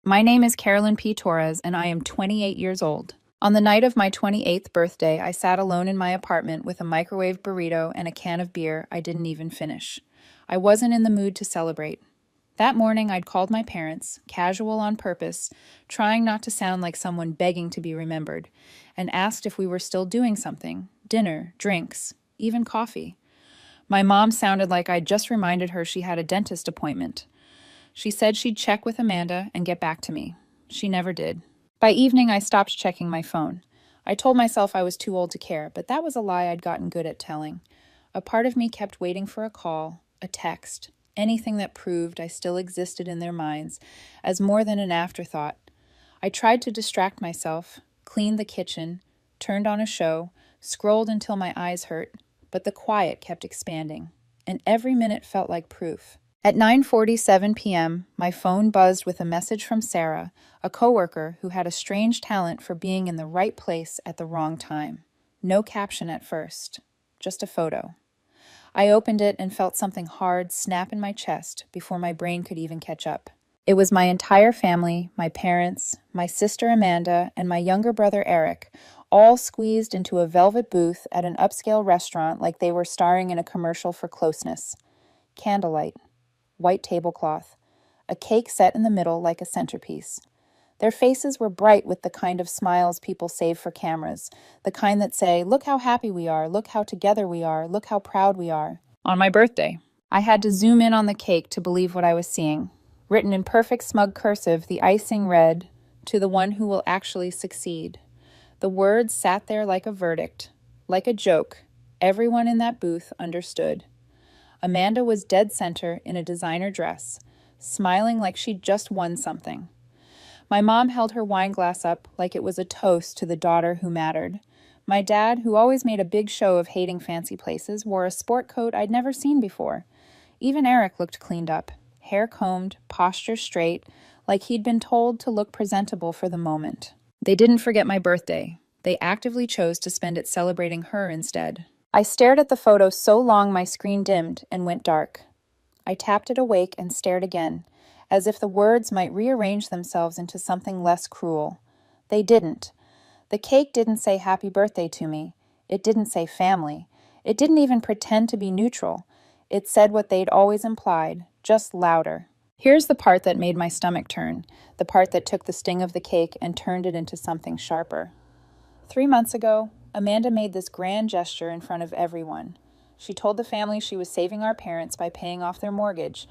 My name is Carolyn P. Torres, and I am 28 years old. On the night of my 28th birthday, I sat alone in my apartment with a microwave burrito and a can of beer I didn't even finish. I wasn't in the mood to celebrate. That morning, I'd called my parents, casual on purpose, trying not to sound like someone begging to be remembered, and asked if we were still doing something: dinner, drinks, even coffee. My mom sounded like I'd just reminded her she had a dentist appointment. She said she'd check with Amanda and get back to me. She never did. By evening, I stopped checking my phone. I told myself I was too old to care, but that was a lie I'd gotten good at telling. A part of me kept waiting for a call, a text, anything that proved I still existed in their minds as more than an afterthought. I tried to distract myself, cleaned the kitchen, turned on a show, scrolled until my eyes hurt, but the quiet kept expanding, and every minute felt like proof. At 9:47 p.m., my phone buzzed with a message from Sarah, a coworker who had a strange talent for being in the right place at the wrong time. No caption at first, just a photo. I opened it and felt something hard snap in my chest before my brain could even catch up. It was my entire family, my parents, my sister Amanda, and my younger brother Eric, all squeezed into a velvet booth at an upscale restaurant like they were starring in a commercial for closeness. Candlelight, white tablecloth, a cake set in the middle like a centerpiece. Their faces were bright with the kind of smiles people save for cameras, the kind that say, "Look how happy we are, look how together we are, look how proud we are." On my birthday, I had to zoom in on the cake to believe what I was seeing. Written in perfect smug cursive, the icing read, "To the one who will actually succeed." The words sat there like a verdict, like a joke. Everyone in that booth understood. Amanda was dead center in a designer dress, smiling like she'd just won something. My mom held her wine glass up like it was a toast to the daughter who mattered. My dad, who always made a big show of hating fancy places, wore a sport coat I'd never seen before. Even Eric looked cleaned up, hair combed, posture straight, like he'd been told to look presentable for the moment. They didn't forget my birthday. They actively chose to spend it celebrating her instead. I stared at the photo so long my screen dimmed and went dark. I tapped it awake and stared again, as if the words might rearrange themselves into something less cruel. They didn't. The cake didn't say happy birthday to me. It didn't say family. It didn't even pretend to be neutral. It said what they'd always implied, just louder. Here's the part that made my stomach turn, the part that took the sting of the cake and turned it into something sharper. 3 months ago, Amanda made this grand gesture in front of everyone. She told the family she was saving our parents by paying off their mortgage.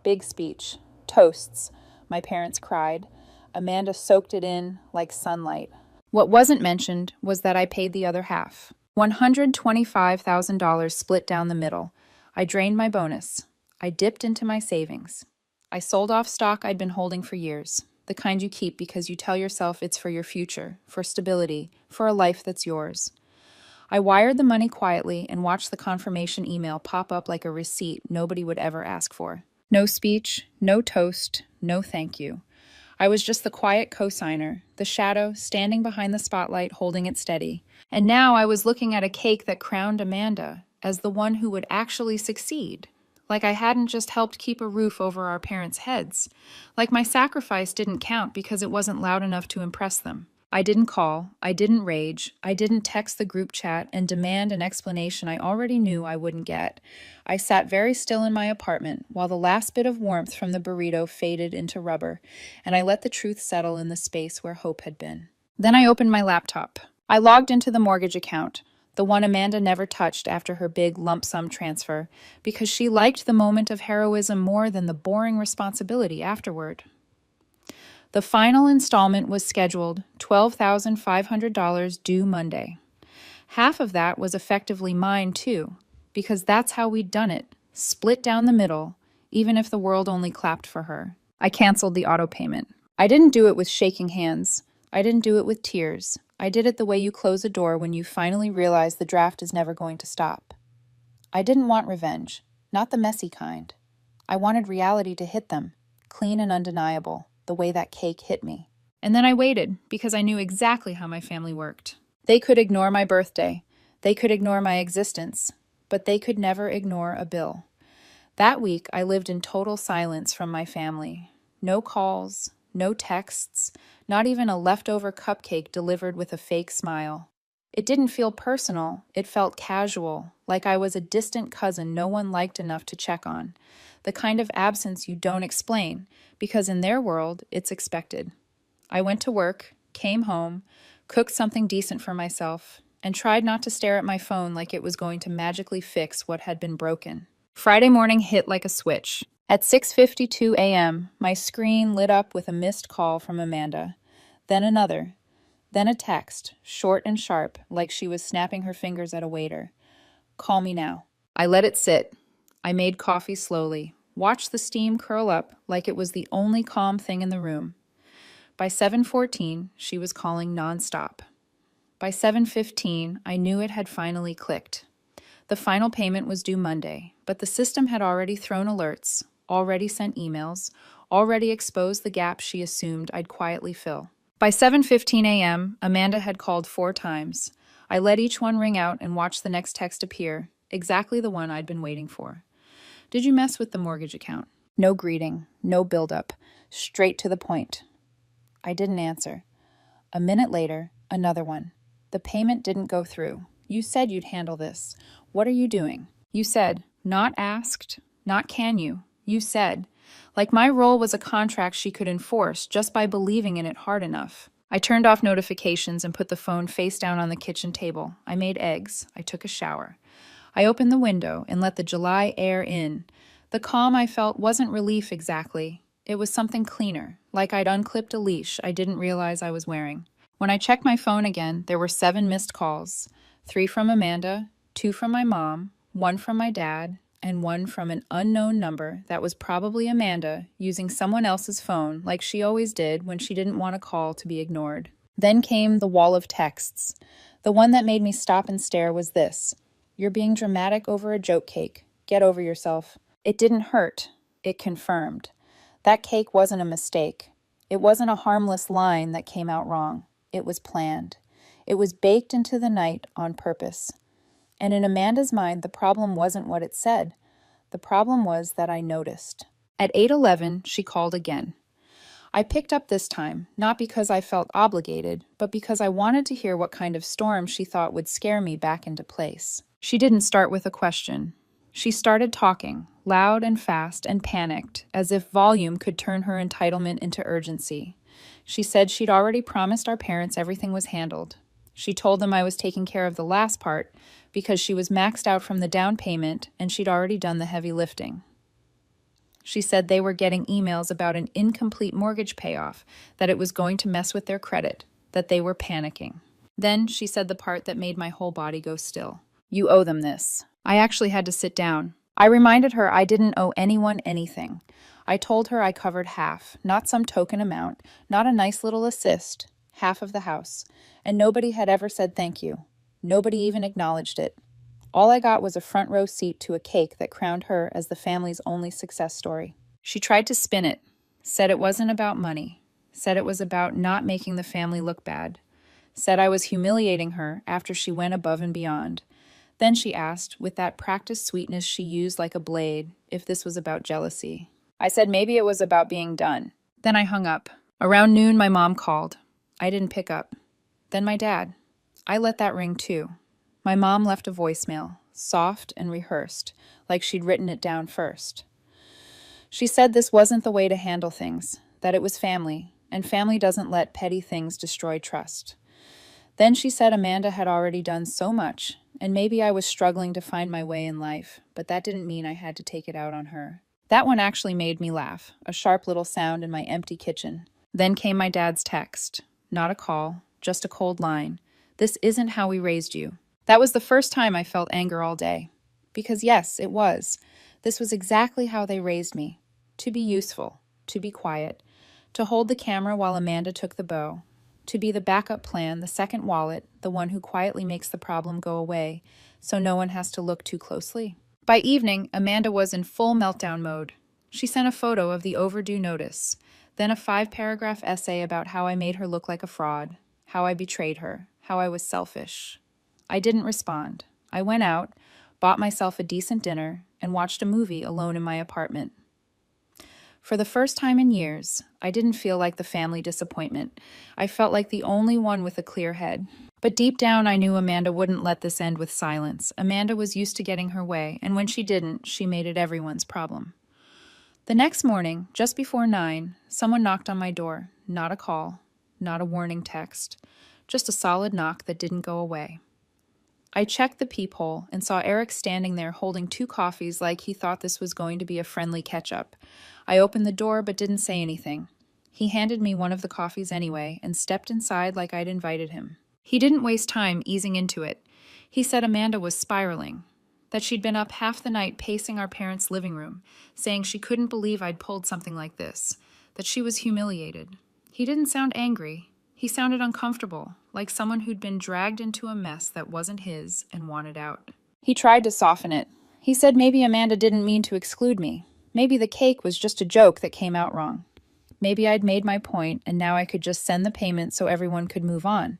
Big speech. Toasts. My parents cried. Amanda soaked it in like sunlight. What wasn't mentioned was that I paid the other half. $125,000 split down the middle. I drained my bonus. I dipped into my savings. I sold off stock I'd been holding for years, the kind you keep because you tell yourself it's for your future, for stability, for a life that's yours. I wired the money quietly and watched the confirmation email pop up like a receipt nobody would ever ask for. No speech, no toast, no thank you. I was just the quiet cosigner, the shadow standing behind the spotlight holding it steady. And now I was looking at a cake that crowned Amanda as the one who would actually succeed. Like I hadn't just helped keep a roof over our parents' heads. Like my sacrifice didn't count because it wasn't loud enough to impress them. I didn't call, I didn't rage, I didn't text the group chat and demand an explanation I already knew I wouldn't get. I sat very still in my apartment while the last bit of warmth from the burrito faded into rubber, and I let the truth settle in the space where hope had been. Then I opened my laptop. I logged into the mortgage account, the one Amanda never touched after her big lump sum transfer, because she liked the moment of heroism more than the boring responsibility afterward. The final installment was scheduled, $12,500 due Monday. Half of that was effectively mine too, because that's how we'd done it, split down the middle, even if the world only clapped for her. I canceled the auto payment. I didn't do it with shaking hands. I didn't do it with tears. I did it the way you close a door when you finally realize the draft is never going to stop. I didn't want revenge, not the messy kind. I wanted reality to hit them, clean and undeniable, the way that cake hit me. And then I waited, because I knew exactly how my family worked. They could ignore my birthday. They could ignore my existence. But they could never ignore a bill. That week, I lived in total silence from my family. No calls, no texts, not even a leftover cupcake delivered with a fake smile. It didn't feel personal, it felt casual, like I was a distant cousin no one liked enough to check on. The kind of absence you don't explain, because in their world, it's expected. I went to work, came home, cooked something decent for myself, and tried not to stare at my phone like it was going to magically fix what had been broken. Friday morning hit like a switch. At 6:52 a.m., my screen lit up with a missed call from Amanda, then another, then a text, short and sharp, like she was snapping her fingers at a waiter. Call me now. I let it sit. I made coffee slowly, watched the steam curl up like it was the only calm thing in the room. By 7:14, she was calling nonstop. By 7:15, I knew it had finally clicked. The final payment was due Monday, but the system had already thrown alerts, already sent emails, already exposed the gap she assumed I'd quietly fill. By 7:15 a.m., Amanda had called 4 times. I let each one ring out and watched the next text appear, exactly the one I'd been waiting for. Did you mess with the mortgage account? No greeting, no build-up, straight to the point. I didn't answer. A minute later, another one. The payment didn't go through. You said you'd handle this. What are you doing? You said, not asked, not can you. You said, like my role was a contract she could enforce just by believing in it hard enough. I turned off notifications and put the phone face down on the kitchen table. I made eggs. I took a shower. I opened the window and let the July air in. The calm I felt wasn't relief exactly. It was something cleaner, like I'd unclipped a leash I didn't realize I was wearing. When I checked my phone again, there were 7 missed calls. 3 from Amanda, 2 from my mom, 1 from my dad, and 1 from an unknown number that was probably Amanda using someone else's phone like she always did when she didn't want a call to be ignored. Then came the wall of texts. The one that made me stop and stare was this. You're being dramatic over a joke cake. Get over yourself. It didn't hurt. It confirmed. That cake wasn't a mistake. It wasn't a harmless line that came out wrong. It was planned. It was baked into the night on purpose. And in Amanda's mind, the problem wasn't what it said. The problem was that I noticed. At 8:11, she called again. I picked up this time, not because I felt obligated, but because I wanted to hear what kind of storm she thought would scare me back into place. She didn't start with a question. She started talking, loud and fast and panicked, as if volume could turn her entitlement into urgency. She said she'd already promised our parents everything was handled. She told them I was taking care of the last part because she was maxed out from the down payment and she'd already done the heavy lifting. She said they were getting emails about an incomplete mortgage payoff, that it was going to mess with their credit, that they were panicking. Then she said the part that made my whole body go still. You owe them this. I actually had to sit down. I reminded her I didn't owe anyone anything. I told her I covered half, not some token amount, not a nice little assist, half of the house. And nobody had ever said thank you. Nobody even acknowledged it. All I got was a front row seat to a cake that crowned her as the family's only success story. She tried to spin it, said it wasn't about money, said it was about not making the family look bad, said I was humiliating her after she went above and beyond. Then she asked, with that practiced sweetness she used like a blade, if this was about jealousy. I said maybe it was about being done. Then I hung up. Around noon, my mom called. I didn't pick up. Then my dad. I let that ring too. My mom left a voicemail, soft and rehearsed, like she'd written it down first. She said this wasn't the way to handle things, that it was family, and family doesn't let petty things destroy trust. Then she said Amanda had already done so much, and maybe I was struggling to find my way in life, but that didn't mean I had to take it out on her. That one actually made me laugh, a sharp little sound in my empty kitchen. Then came my dad's text. Not a call, just a cold line. This isn't how we raised you. That was the first time I felt anger all day. Because yes, it was. This was exactly how they raised me. To be useful, to be quiet, to hold the camera while Amanda took the bow, to be the backup plan, the second wallet, the one who quietly makes the problem go away, so no one has to look too closely. By evening, Amanda was in full meltdown mode. She sent a photo of the overdue notice, then a 5-paragraph essay about how I made her look like a fraud, how I betrayed her, how I was selfish. I didn't respond. I went out, bought myself a decent dinner, and watched a movie alone in my apartment. For the first time in years, I didn't feel like the family disappointment. I felt like the only one with a clear head. But deep down, I knew Amanda wouldn't let this end with silence. Amanda was used to getting her way, and when she didn't, she made it everyone's problem. The next morning, just before 9, someone knocked on my door. Not a call, not a warning text, just a solid knock that didn't go away. I checked the peephole and saw Eric standing there holding 2 coffees like he thought this was going to be a friendly catch-up. I opened the door but didn't say anything. He handed me one of the coffees anyway and stepped inside like I'd invited him. He didn't waste time easing into it. He said Amanda was spiraling, that she'd been up half the night pacing our parents' living room, saying she couldn't believe I'd pulled something like this, that she was humiliated. He didn't sound angry. He sounded uncomfortable, like someone who'd been dragged into a mess that wasn't his and wanted out. He tried to soften it. He said maybe Amanda didn't mean to exclude me. Maybe the cake was just a joke that came out wrong. Maybe I'd made my point and now I could just send the payment so everyone could move on.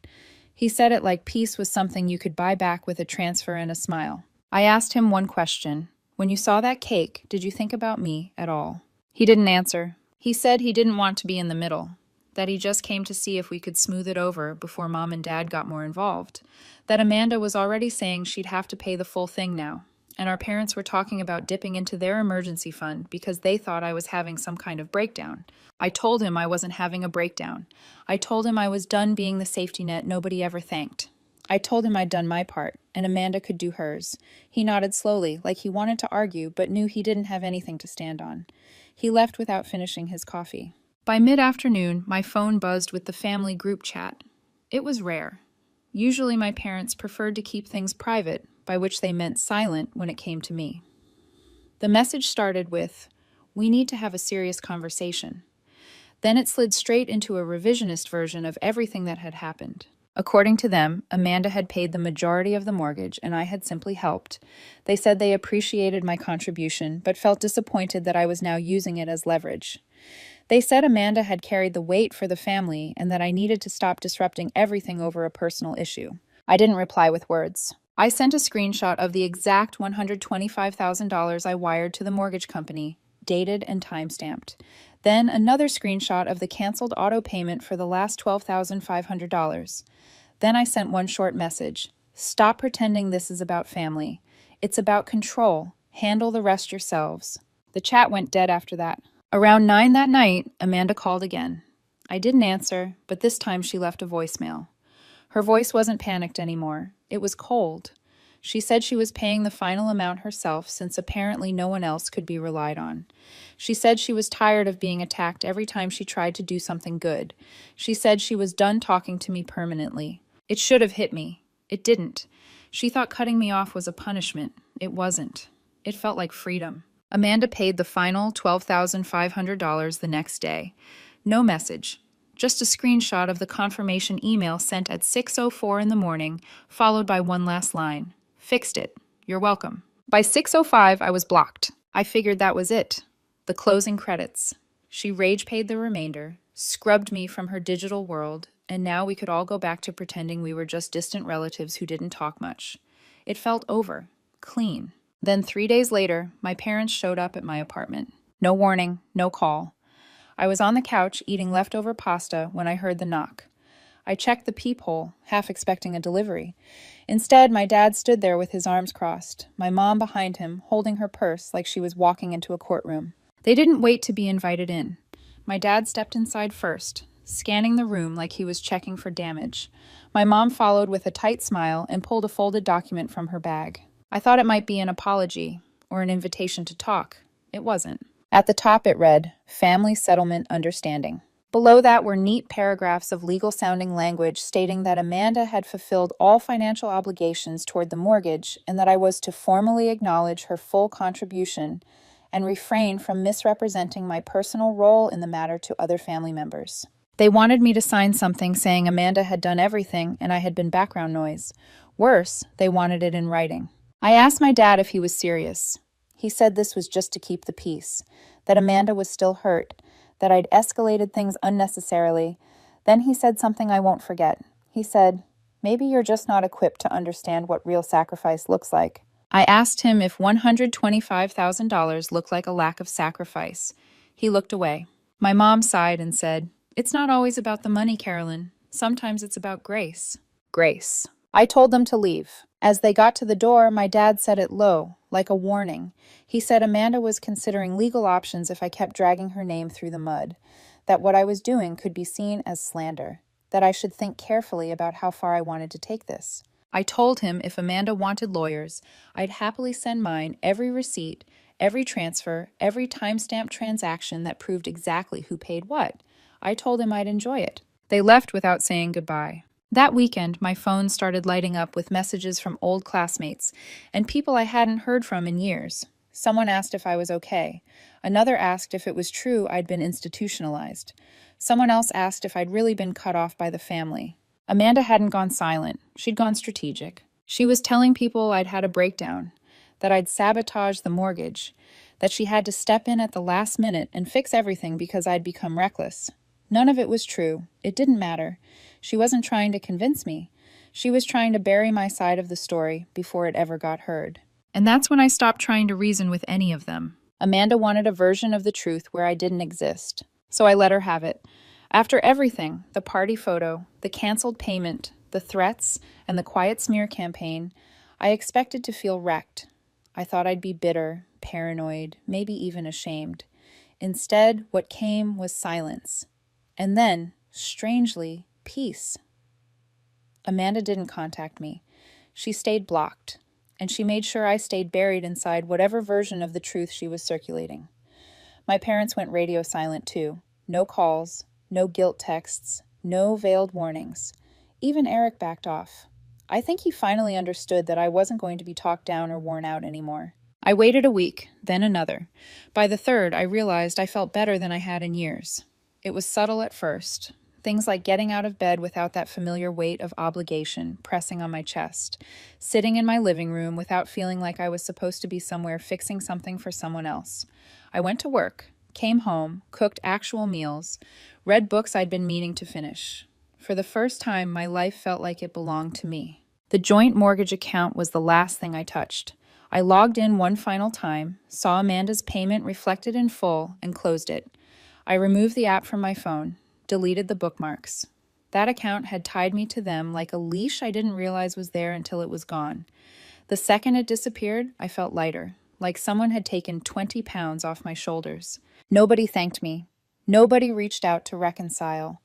He said it like peace was something you could buy back with a transfer and a smile. I asked him one question. When you saw that cake, did you think about me at all? He didn't answer. He said he didn't want to be in the middle, that he just came to see if we could smooth it over before Mom and Dad got more involved, that Amanda was already saying she'd have to pay the full thing now, and our parents were talking about dipping into their emergency fund because they thought I was having some kind of breakdown. I told him I wasn't having a breakdown. I told him I was done being the safety net nobody ever thanked. I told him I'd done my part, and Amanda could do hers. He nodded slowly, like he wanted to argue, but knew he didn't have anything to stand on. He left without finishing his coffee. By mid-afternoon, my phone buzzed with the family group chat. It was rare. Usually my parents preferred to keep things private, by which they meant silent when it came to me. The message started with, "We need to have a serious conversation." Then it slid straight into a revisionist version of everything that had happened. According to them, Amanda had paid the majority of the mortgage and I had simply helped. They said they appreciated my contribution, but felt disappointed that I was now using it as leverage. They said Amanda had carried the weight for the family and that I needed to stop disrupting everything over a personal issue. I didn't reply with words. I sent a screenshot of the exact $125,000 I wired to the mortgage company, dated and time-stamped. Then another screenshot of the canceled auto payment for the last $12,500. Then I sent one short message. Stop pretending this is about family. It's about control. Handle the rest yourselves. The chat went dead after that. Around 9 that night, Amanda called again. I didn't answer, but this time she left a voicemail. Her voice wasn't panicked anymore. It was cold. She said she was paying the final amount herself since apparently no one else could be relied on. She said she was tired of being attacked every time she tried to do something good. She said she was done talking to me permanently. It should have hit me. It didn't. She thought cutting me off was a punishment. It wasn't. It felt like freedom. Amanda paid the final $12,500 the next day. No message. Just a screenshot of the confirmation email sent at 6:04 in the morning, followed by one last line. Fixed it. You're welcome. By 6:05, I was blocked. I figured that was it. The closing credits. She rage paid the remainder, scrubbed me from her digital world, and now we could all go back to pretending we were just distant relatives who didn't talk much. It felt over. Clean. Then 3 days later, my parents showed up at my apartment. No warning, no call. I was on the couch eating leftover pasta when I heard the knock. I checked the peephole, half expecting a delivery. Instead, my dad stood there with his arms crossed, my mom behind him, holding her purse like she was walking into a courtroom. They didn't wait to be invited in. My dad stepped inside first, scanning the room like he was checking for damage. My mom followed with a tight smile and pulled a folded document from her bag. I thought it might be an apology or an invitation to talk. It wasn't. At the top it read, Family Settlement Understanding. Below that were neat paragraphs of legal-sounding language stating that Amanda had fulfilled all financial obligations toward the mortgage and that I was to formally acknowledge her full contribution and refrain from misrepresenting my personal role in the matter to other family members. They wanted me to sign something saying Amanda had done everything and I had been background noise. Worse, they wanted it in writing. I asked my dad if he was serious. He said this was just to keep the peace, that Amanda was still hurt, that I'd escalated things unnecessarily. Then he said something I won't forget. He said, "Maybe you're just not equipped to understand what real sacrifice looks like." I asked him if $125,000 looked like a lack of sacrifice. He looked away. My mom sighed and said, "It's not always about the money, Carolyn. Sometimes it's about grace." Grace. I told them to leave. As they got to the door, my dad said it low, like a warning. He said Amanda was considering legal options if I kept dragging her name through the mud, that what I was doing could be seen as slander, that I should think carefully about how far I wanted to take this. I told him if Amanda wanted lawyers, I'd happily send mine every receipt, every transfer, every timestamped transaction that proved exactly who paid what. I told him I'd enjoy it. They left without saying goodbye. That weekend, my phone started lighting up with messages from old classmates and people I hadn't heard from in years. Someone asked if I was okay. Another asked if it was true I'd been institutionalized. Someone else asked if I'd really been cut off by the family. Amanda hadn't gone silent. She'd gone strategic. She was telling people I'd had a breakdown, that I'd sabotaged the mortgage, that she had to step in at the last minute and fix everything because I'd become reckless. None of it was true. It didn't matter. She wasn't trying to convince me. She was trying to bury my side of the story before it ever got heard. And that's when I stopped trying to reason with any of them. Amanda wanted a version of the truth where I didn't exist, so I let her have it. After everything, the party photo, the canceled payment, the threats, and the quiet smear campaign, I expected to feel wrecked. I thought I'd be bitter, paranoid, maybe even ashamed. Instead, what came was silence. And then, strangely, peace. Amanda didn't contact me. She stayed blocked, and she made sure I stayed buried inside whatever version of the truth she was circulating. My parents went radio silent too. No calls, no guilt texts, no veiled warnings. Even Eric backed off. I think he finally understood that I wasn't going to be talked down or worn out anymore. I waited a week, then another. By the third, I realized I felt better than I had in years. It was subtle at first. Things like getting out of bed without that familiar weight of obligation pressing on my chest, sitting in my living room without feeling like I was supposed to be somewhere fixing something for someone else. I went to work, came home, cooked actual meals, read books I'd been meaning to finish. For the first time, my life felt like it belonged to me. The joint mortgage account was the last thing I touched. I logged in one final time, saw Amanda's payment reflected in full, and closed it. I removed the app from my phone, deleted the bookmarks. That account had tied me to them like a leash I didn't realize was there until it was gone. The second it disappeared, I felt lighter, like someone had taken 20 pounds off my shoulders. Nobody thanked me. Nobody reached out to reconcile.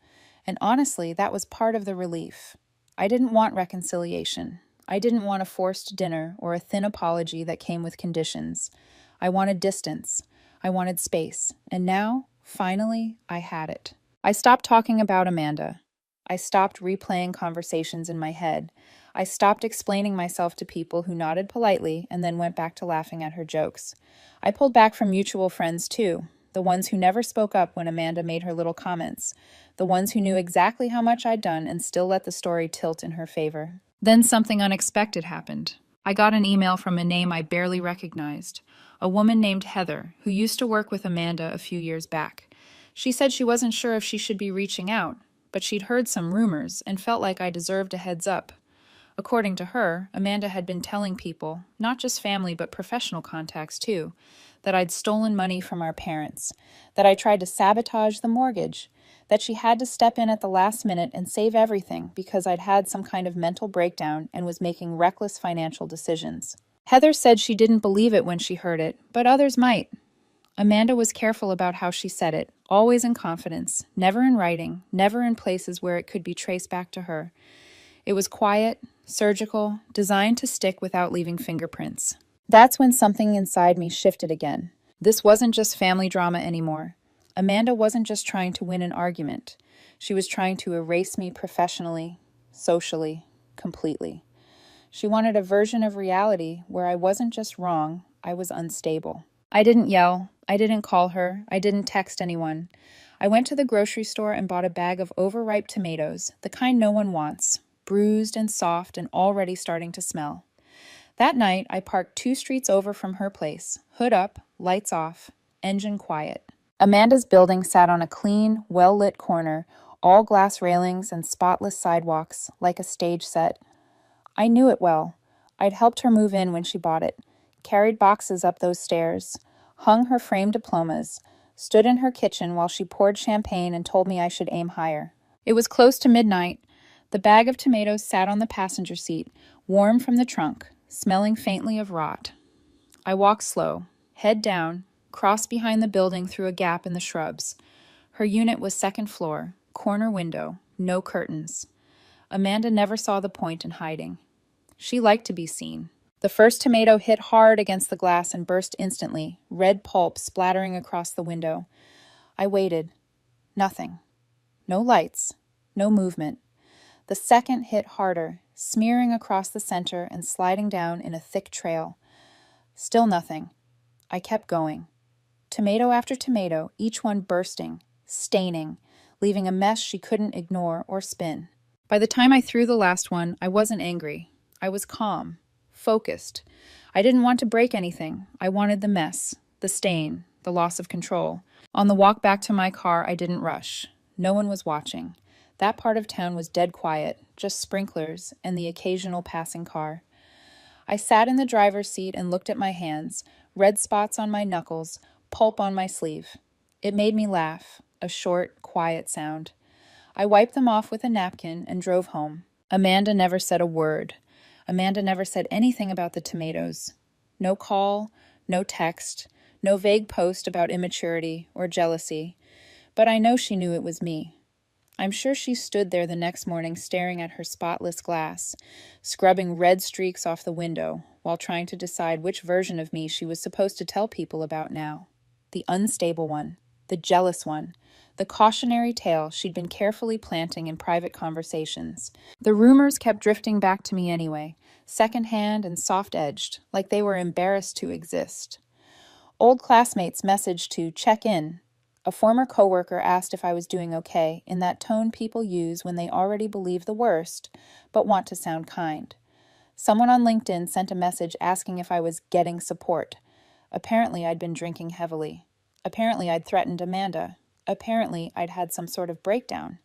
And honestly, that was part of the relief. I didn't want reconciliation. I didn't want a forced dinner or a thin apology that came with conditions. I wanted distance. I wanted space. And now, finally, I had it. I stopped talking about Amanda. I stopped replaying conversations in my head. I stopped explaining myself to people who nodded politely and then went back to laughing at her jokes. I pulled back from mutual friends too, the ones who never spoke up when Amanda made her little comments, the ones who knew exactly how much I'd done and still let the story tilt in her favor. Then something unexpected happened. I got an email from a name I barely recognized, a woman named Heather, who used to work with Amanda a few years back. She said she wasn't sure if she should be reaching out, but she'd heard some rumors and felt like I deserved a heads up. According to her, Amanda had been telling people, not just family but professional contacts too, that I'd stolen money from our parents, that I tried to sabotage the mortgage, that she had to step in at the last minute and save everything because I'd had some kind of mental breakdown and was making reckless financial decisions. Heather said she didn't believe it when she heard it, but others might. Amanda was careful about how she said it, always in confidence, never in writing, never in places where it could be traced back to her. It was quiet, surgical, designed to stick without leaving fingerprints. That's when something inside me shifted again. This wasn't just family drama anymore. Amanda wasn't just trying to win an argument. She was trying to erase me professionally, socially, completely. She wanted a version of reality where I wasn't just wrong, I was unstable. I didn't yell. I didn't call her. I didn't text anyone. I went to the grocery store and bought a bag of overripe tomatoes, the kind no one wants, bruised and soft and already starting to smell. That night, I parked 2 streets over from her place, hood up, lights off, engine quiet. Amanda's building sat on a clean, well-lit corner, all glass railings and spotless sidewalks, like a stage set. I knew it well. I'd helped her move in when she bought it, carried boxes up those stairs, hung her framed diplomas, stood in her kitchen while she poured champagne and told me I should aim higher. It was close to midnight. The bag of tomatoes sat on the passenger seat, warm from the trunk, smelling faintly of rot. I walked slow, head down, crossed behind the building through a gap in the shrubs. Her unit was second floor, corner window, no curtains. Amanda never saw the point in hiding. She liked to be seen. The first tomato hit hard against the glass and burst instantly, red pulp splattering across the window. I waited. Nothing. No lights. No movement. The second hit harder, smearing across the center and sliding down in a thick trail. Still nothing. I kept going. Tomato after tomato, each one bursting, staining, leaving a mess she couldn't ignore or spin. By the time I threw the last one, I wasn't angry. I was calm, focused. I didn't want to break anything. I wanted the mess, the stain, the loss of control. On the walk back to my car, I didn't rush. No one was watching. That part of town was dead quiet, just sprinklers and the occasional passing car. I sat in the driver's seat and looked at my hands, red spots on my knuckles, pulp on my sleeve. It made me laugh, a short, quiet sound. I wiped them off with a napkin and drove home. Amanda never said a word. Amanda never said anything about the tomatoes. No call, no text, no vague post about immaturity or jealousy. But I know she knew it was me. I'm sure she stood there the next morning staring at her spotless glass, scrubbing red streaks off the window while trying to decide which version of me she was supposed to tell people about now. The unstable one, the jealous one, the cautionary tale she'd been carefully planting in private conversations. The rumors kept drifting back to me anyway, secondhand and soft-edged, like they were embarrassed to exist. Old classmates messaged to check in. A former coworker asked if I was doing okay, in that tone people use when they already believe the worst, but want to sound kind. Someone on LinkedIn sent a message asking if I was getting support. Apparently I'd been drinking heavily. Apparently I'd threatened Amanda. Apparently I'd had some sort of breakdown.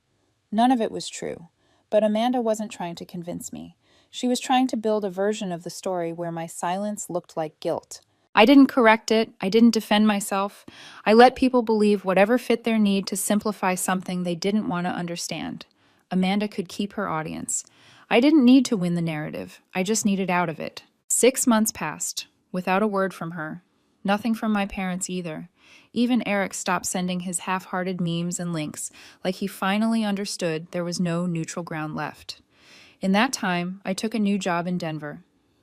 None of it was true, but Amanda wasn't trying to convince me. She was trying to build a version of the story where my silence looked like guilt. I didn't correct it. I didn't defend myself. I let people believe whatever fit their need to simplify something they didn't want to understand. Amanda could keep her audience. I didn't need to win the narrative. I just needed out of it. 6 months passed, without a word from her. Nothing from my parents either. Even Eric stopped sending his half-hearted memes and links, like he finally understood there was no neutral ground left. In that time, I took a new job in Denver.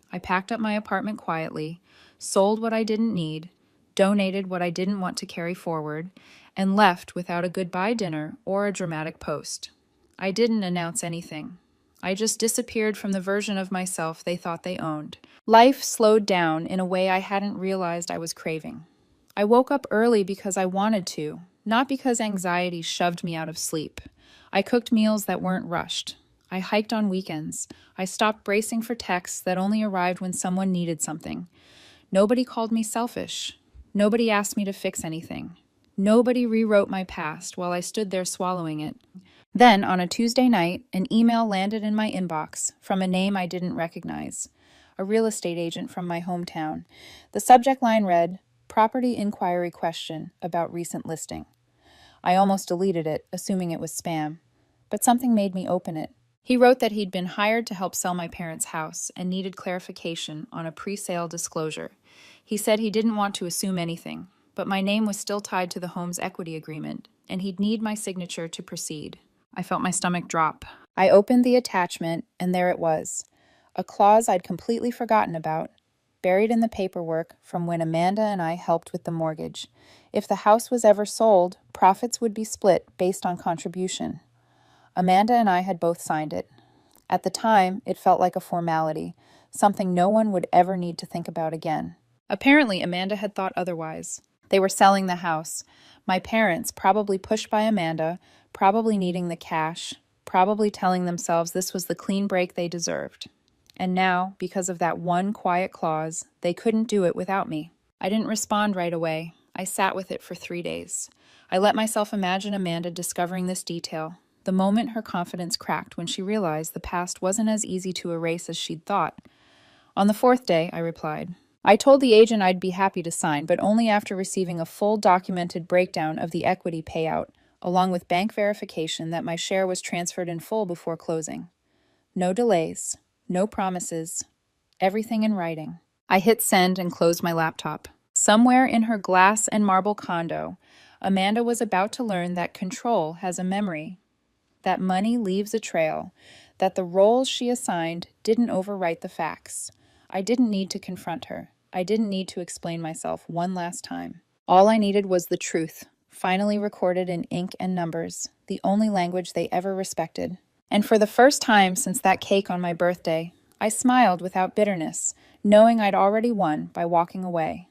I packed up my apartment quietly, sold what I didn't need, donated what I didn't want to carry forward, and left without a goodbye dinner or a dramatic post. I didn't announce anything. I just disappeared from the version of myself they thought they owned. Life slowed down in a way I hadn't realized I was craving. I woke up early because I wanted to, not because anxiety shoved me out of sleep. I cooked meals that weren't rushed. I hiked on weekends. I stopped bracing for texts that only arrived when someone needed something. Nobody called me selfish. Nobody asked me to fix anything. Nobody rewrote my past while I stood there swallowing it. Then, on a Tuesday night, an email landed in my inbox from a name I didn't recognize, a real estate agent from my hometown. The subject line read, "Property inquiry question about recent listing." I almost deleted it, assuming it was spam, but something made me open it. He wrote that he'd been hired to help sell my parents' house and needed clarification on a pre-sale disclosure. He said he didn't want to assume anything, but my name was still tied to the home's equity agreement, and he'd need my signature to proceed. I felt my stomach drop. I opened the attachment, and there it was, a clause I'd completely forgotten about, buried in the paperwork from when Amanda and I helped with the mortgage. If the house was ever sold, profits would be split based on contribution. Amanda and I had both signed it. At the time, it felt like a formality, something no one would ever need to think about again. Apparently, Amanda had thought otherwise. They were selling the house. My parents, probably pushed by Amanda, probably needing the cash, probably telling themselves this was the clean break they deserved. And now, because of that one quiet clause, they couldn't do it without me. I didn't respond right away. I sat with it for 3 days. I let myself imagine Amanda discovering this detail, the moment her confidence cracked when she realized the past wasn't as easy to erase as she'd thought. On the 4th day, I replied, I told the agent I'd be happy to sign, but only after receiving a full documented breakdown of the equity payout, along with bank verification that my share was transferred in full before closing. No delays, no promises, everything in writing. I hit send and closed my laptop. Somewhere in her glass and marble condo, Amanda was about to learn that control has a memory, that money leaves a trail, that the roles she assigned didn't overwrite the facts. I didn't need to confront her. I didn't need to explain myself one last time. All I needed was the truth, finally recorded in ink and numbers, the only language they ever respected. And for the first time since that cake on my birthday, I smiled without bitterness, knowing I'd already won by walking away.